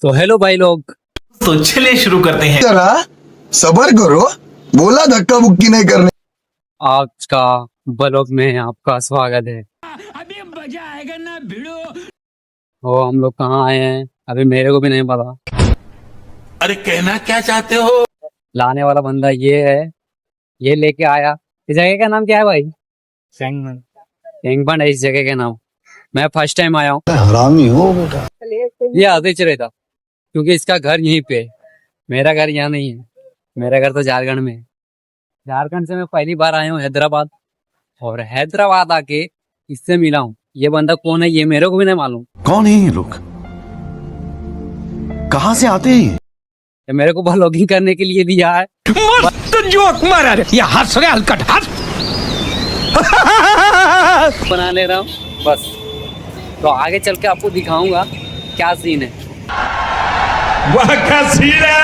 तो हेलो भाई लोग। तो चलिए शुरू करते हैं। जरा सबर करो, बोला धक्का मुक्की नहीं करने। आज का ब्लॉग में आपका स्वागत है। अभी मजा आएगा ना भिड़ो। वो हम लोग कहाँ आए हैं अभी मेरे को भी नहीं पता। अरे कहना क्या चाहते हो? लाने वाला बंदा ये है, ये लेके आया। इस जगह का नाम क्या है भाई? सेंगबंड है इस जगह का नाम। मैं फर्स्ट टाइम आया हूँ। हरामी हो बेटा। ये आते चले था क्योंकि इसका घर यहीं पे है। मेरा घर यहाँ नहीं है, मेरा घर तो झारखंड में है। झारखंड से मैं पहली बार आया हूँ हैदराबाद, और हैदराबाद आके इससे मिला हूँ। ये बंदा कौन है ये मेरे को भी नहीं मालूम। कौन है ये लोग? कहां से आते हैं? ये मेरे को ब्लॉगिंग करने के लिए दिया है। मस्त जोक मारा रे। ये हंस रहे हलकट हंस। बना ले रहा हूँ बस। तो आगे चल के आपको दिखाऊंगा क्या सीन है। वह का सीन है।